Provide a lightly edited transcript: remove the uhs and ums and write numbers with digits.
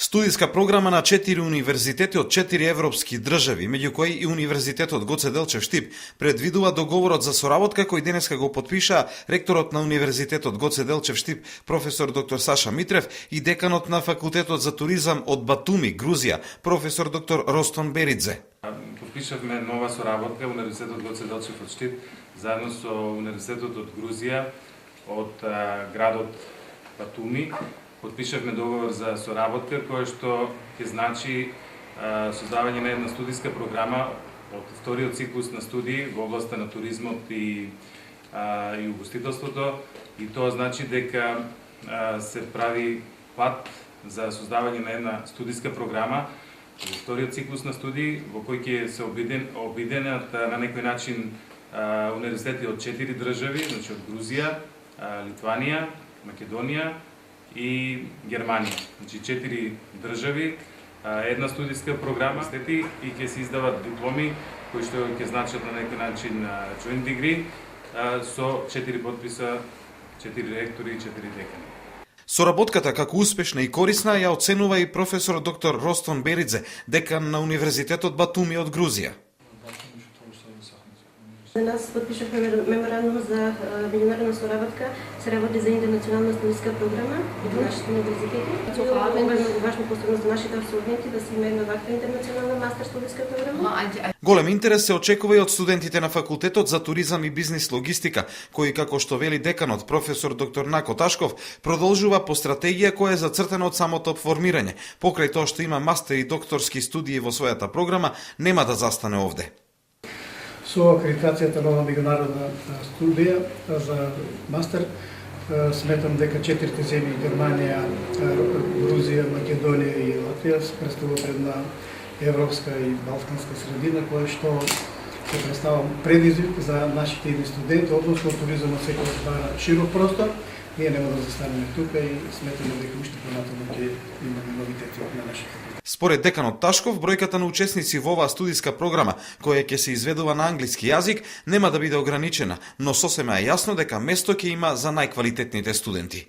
Студиска програма на 4 универзитети од 4 европски држави, меѓу кои и Универзитетот Гоце Делчев Штип, предвидува договорот за соработка кој денеска го подпиша ректорот на Универзитетот Гоце Делчев Штип, професор доктор Саша Митрев и деканот на Факултетот за туризам од Батуми, Грузија, професор доктор Ростон Беридзе. Подпишавме нова соработка Универзитетот Гоце Делчев од Штип заедно со Универзитетот од Грузија од градот Батуми. Подпишавме договор за соработка кој што ќе значи создавање на една студиска програма од вториот циклус на студии во областа на туризмот и угостителството, и тоа значи дека се прави пат за создавање на една студиска програма во вториот циклус на студии во кој ќе се обиденат на некој начин универзитети од 4 држави, значи од Грузија, Литванија, Македонија и Германија. Значи 4 држави, една студиска програма и ќе се издават дипломи кои што ќе значат на некој начин joint degree со 4 подписа, 4 ректори и 4 декани. Соработката како успешна и корисна ја оценува и професор доктор Ростон Беридзе, декан на Универзитетот Батуми од Грузија. За нас подпишавме меморандум за меѓународна соработка, се работи за интернационална студиска програма во нашите универзитети. Тоа е многу важно посебно за нашите абсолвенти да се има една ваква интернационална мастер студиска програма. Голем интерес се очекува и од студентите на Факултетот за туризам и бизнис логистика, кои, како што вели деканот професор доктор Нако Ташков, продолжува по стратегија која е зацртана од самото формирање. Покрај тоа што има мастер и докторски студии во својата програма, нема да застане овде. Со акредитацијата на меѓународна студија за мастер, сметам дека 4 земји, Германија, Грузија, Македонија и Латвија, представува една европска и балканска средина, која што се представува предизвик за нашите студенти, односно туризмот секогаш бара широк простор. Ние нема да застанеме тука и сметаме дека уште понатаму ќе имаме новитети на нашите. Според деканот Ташков, бројката на учесници во оваа студиска програма, која ќе се изведува на англиски јазик, нема да биде ограничена, но сосема е јасно дека место ќе има за најквалитетните студенти.